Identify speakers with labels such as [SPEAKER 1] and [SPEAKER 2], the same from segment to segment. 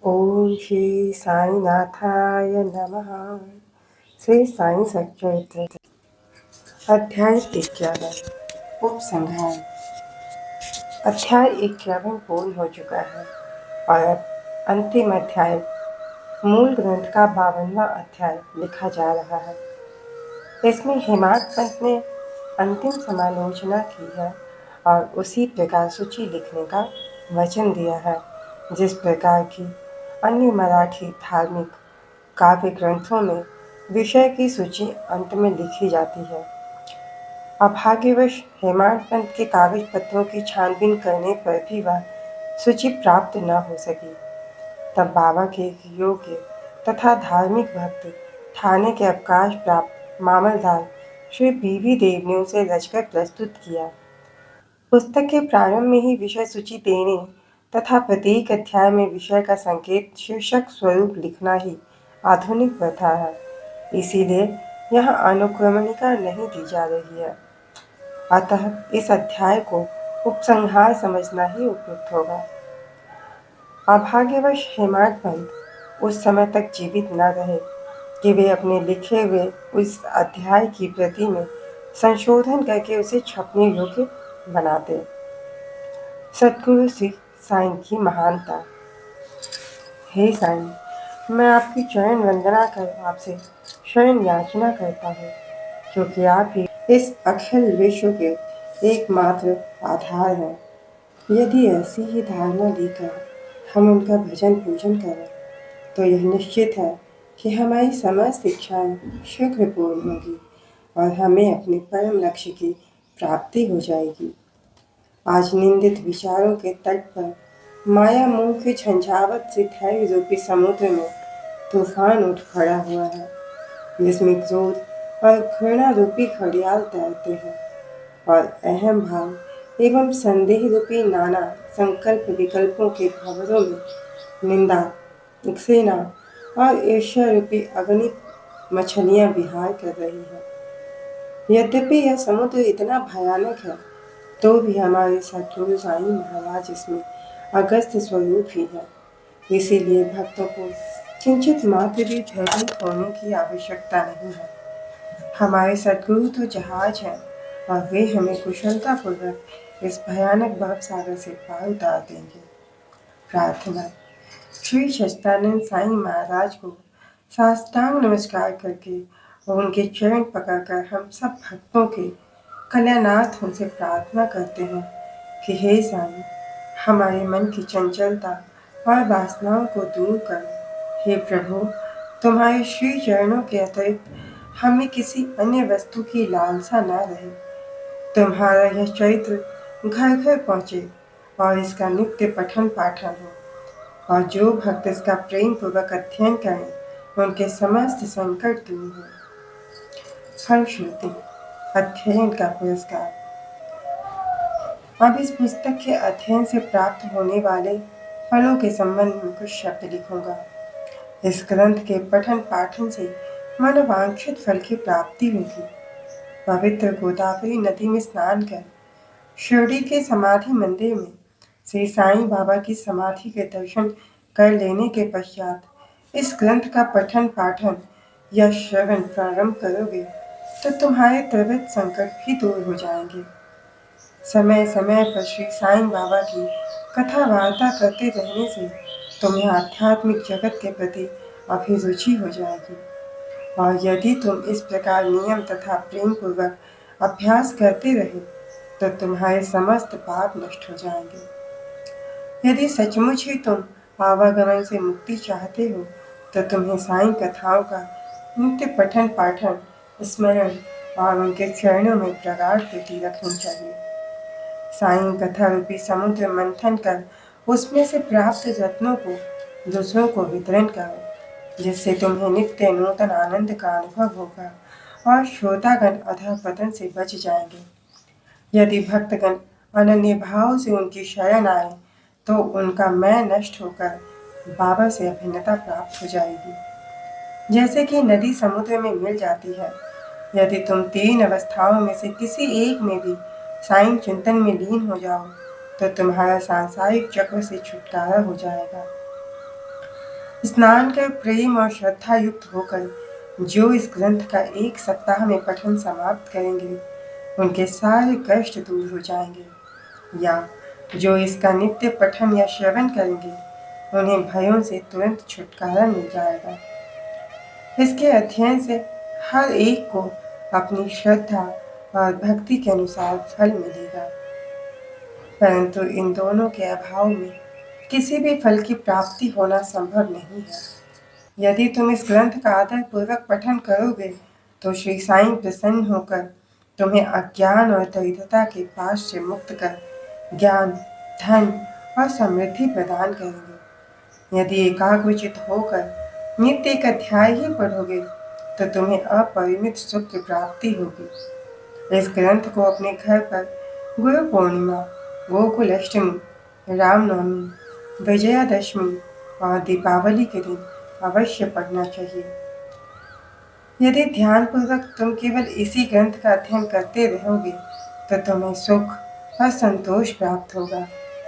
[SPEAKER 1] ओम श्री साईनाथाय नमः। श्री साई सच्चरित्र अध्याय 51 उपसंहार। अध्याय 51 पूर्ण हो चुका है और अब अंतिम अध्याय मूल ग्रंथ का 52वां अध्याय लिखा जा रहा है। इसमें हेमाड पंत ने अंतिम समालोचना की है और उसी प्रकार सूची लिखने का वचन दिया है जिस प्रकार की अन्य मराठी धार्मिक काव्य ग्रंथों में विषय की सूची अंत में लिखी जाती है। अभाग्यवश हेमाड पंत के कागज पत्रों की छानबीन करने पर भी वह सूची प्राप्त न हो सकी। तब बाबा के एक योग्य तथा धार्मिक भक्त थाने के अवकाश प्राप्त मामलदार श्री बीवी देव ने उसे रचकर प्रस्तुत किया। पुस्तक के प्रारंभ में ही विषय सूची देने तथा प्रत्येक अध्याय में विषय का संकेत शीर्षक स्वरूप लिखना ही आधुनिक प्रथा है, इसीलिए यहाँ अनुक्रमणिका नहीं दी जा रही है। अतः इस अध्याय को उपसंहार समझना ही उपयुक्त होगा। अभाग्यवश हेमाड पंत उस समय तक जीवित न रहे कि वे अपने लिखे हुए उस अध्याय की प्रति में संशोधन करके उसे छपने योग्य बनाते। सद्गुरु श्री साईं की महानता। हे साईं, मैं आपकी चरण वंदना कर आपसे शरण याचना करता हूँ, क्योंकि आप ही इस अखिल विश्व के एकमात्र आधार हैं। यदि ऐसी ही धारणा लेकर हम उनका भजन पूजन करें तो यह निश्चित है कि हमारी समस्त इच्छाएं शीघ्र पूर्ण होगी और हमें अपने परम लक्ष्य की प्राप्ति हो जाएगी। आज निंदित विचारों के तट पर माया मोह के झंझावत से धैर्य रूपी समुद्र में तूफान उठ खड़ा हुआ है, जिसमें क्रोध और घृणा रूपी घड़ियाल तैरते हैं और अहम भाव एवं संदेह रूपी नाना संकल्प विकल्पों के भंवरों में निंदा, घृणा और ईर्ष्या रूपी अगणित मछलियां विहार कर रही हैं। यद्यपि यह समुद्र इतना भयानक है तो भी हमारे सद्गुरु साईं महाराज इसमें अगस्त स्वरूप ही है, इसीलिए भक्तों को किंचित मात्र भी भयभीत होने की आवश्यकता नहीं है। हमारे सद्गुरु तो जहाज हैं और वे हमें कुशलतापूर्वक इस भयानक भव सागर से पार उतार देंगे। प्रार्थना। श्री सच्चिदानंद साईं महाराज को साष्टांग नमस्कार करके और उनके चरण पकड़कर हम सब भक्तों के कल्याणार्थ उनसे प्रार्थना करते हैं कि हे साईं, हमारे मन की चंचलता और वासनाओं को दूर करो। हे प्रभु, तुम्हारे श्री चरणों के अतिरिक्त हमें किसी अन्य वस्तु की लालसा न रहे। तुम्हारा यह चरित्र घर घर पहुँचे और इसका नित्य पठन पाठन हो, और जो भक्त इसका प्रेम पूर्वक अध्ययन करें उनके समस्त संकट दूर हो। फलश्रुति। अध्ययन का पुरस्कार। अब इस पुस्तक के अध्ययन से प्राप्त होने वाले फलों के संबंध में कुछ शब्द लिखूंगा। इस ग्रंथ के पठन पाठन से मनोवांछित फल की प्राप्ति होगी। पवित्र गोदावरी नदी में स्नान कर शिरडी के समाधि मंदिर में श्री साईं बाबा की समाधि के दर्शन कर लेने के पश्चात इस ग्रंथ का पठन पाठन या श्रवण प्रारंभ करोगे तो तुम्हारे त्रिविध संकट भी दूर हो जाएंगे। समय समय पर श्री साईं बाबा की कथा वार्ता करते रहने से तुम्हें आध्यात्मिक जगत के प्रति अभिरुचि हो जाएगी, और यदि तुम इस प्रकार नियम तथा प्रेम पूर्वक अभ्यास करते रहे तो तुम्हारे समस्त पाप नष्ट हो जाएंगे। यदि सचमुच ही तुम आवागमन से मुक्ति चाहते हो तो तुम्हें साईं कथाओं का नित्य पठन पाठन, स्मरण और उनके चरणों में प्रगाढ़ प्रीति रखनी चाहिए। साईं कथा रूपी समुद्र मंथन कर उसमें से प्राप्त रत्नों को दूसरों को वितरण करो, जिससे तुम्हें नित्य नूतन आनंद का अनुभव होगा और श्रोतागण अधःपतन से बच जाएंगे। यदि भक्तगण अनन्य भाव से उनकी शरण आए तो उनका मैं नष्ट होकर बाबा से अभिन्नता प्राप्त हो जाएगी, जैसे कि नदी समुद्र में मिल जाती है। यदि तुम 3 अवस्थाओं में से किसी एक में भी साईं चिंतन में लीन हो जाओ तो तुम्हारा सांसारिक चक्र से छुटकारा हो जाएगा। स्नान कर प्रेम और श्रद्धा युक्त होकर जो इस ग्रंथ का 1 सप्ताह में पठन समाप्त करेंगे, उनके सारे कष्ट दूर हो जाएंगे, या जो इसका नित्य पठन या श्रवण करेंगे, उन्हें भयों से तुरंत छुटकारा मिल जाएगा। इसके अध्ययन से हर एक को अपनी श्रद्धा और भक्ति के अनुसार फल मिलेगा, परंतु इन दोनों के अभाव में किसी भी फल की प्राप्ति होना संभव नहीं है। यदि तुम इस ग्रंथ का आदर पूर्वक पठन करोगे, तो श्री साईं प्रसन्न होकर तुम्हें अज्ञान और दरिद्रता के पास से मुक्त कर ज्ञान, धन और समृद्धि प्रदान करेंगे। यदि एकाग्रचित होकर नित्य एक अध्याय ही पढ़ोगे, तो तुम्हें अपरिमित सुख की प्राप्ति होगी। इस ग्रंथ को अपने घर पर गुरु पूर्णिमा, गोकुल अष्टमी, रामनवमी, विजयादशमी और दीपावली के दिन अवश्य पढ़ना चाहिए। यदि ध्यानपूर्वक तुम केवल इसी ग्रंथ का अध्ययन करते रहोगे, तो तुम्हें सुख और संतोष प्राप्त होगा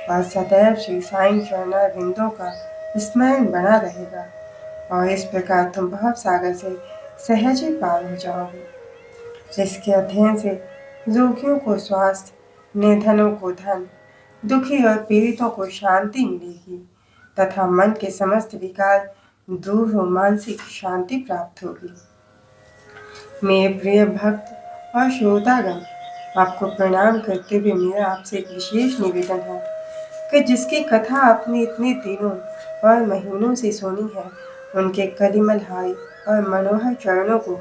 [SPEAKER 1] और सदैव श्री साईं चरणारविंदों का स्मरण बना रहेगा, और इस प्रकार तुम भव सागर से सहज ही पार हो जाओगे। इसके अध्ययन से रोगियों को स्वास्थ्य, निर्धनों को धन, दुखी और पीड़ितों को शांति मिलेगी तथा मन के समस्त विकार दूर हो मानसिक शांति प्राप्त होगी। मेरे प्रिय भक्त और श्रोतागण, आपको प्रणाम करते हुए मेरा आपसे एक विशेष निवेदन है कि जिसकी कथा आपने इतने दिनों और महीनों से सुनी है, उनके कलिमलहारी और मनोहर चरणों को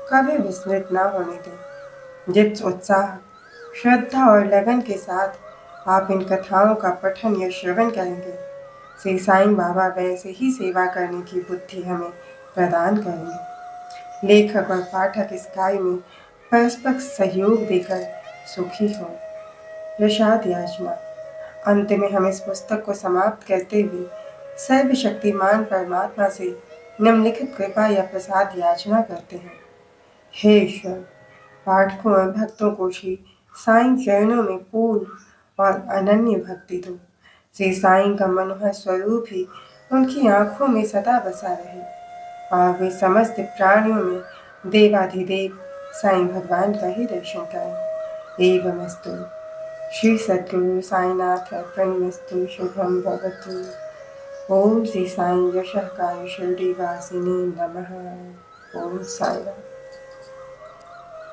[SPEAKER 1] कभी विस्मृत न होने दें। जिस उत्साह, श्रद्धा और लगन के साथ आप इन कथाओं का पठन या श्रवण करेंगे, श्री साईं बाबा वैसे ही सेवा करने की बुद्धि हमें प्रदान करेंगे। लेखक और पाठक इस कार्य में परस्पर सहयोग देकर सुखी हो। प्रसाद याचना। अंत में हम इस पुस्तक को समाप्त करते हुए सर्वशक्तिमान परमात्मा से निम्नलिखित कृपा या प्रसाद याचना करते हैं। हे ईश्वर, पाठकों और भक्तों को श्री साईं चरणों में पूर्ण और अनन्य भक्ति दो। श्री साईं का मनोहर स्वरूप ही उनकी आंखों में सदा बसा रहे और वे समस्त प्राणियों में देवाधिदेव साईं भगवान का ही दर्शन करें। एवमस्तु। श्री सद्गुरु साईनाथ अर्पणमस्तु। शुभम भवतु। ओम श्री साईं यशः शिरडी वासिनी नमः। ओम साईं।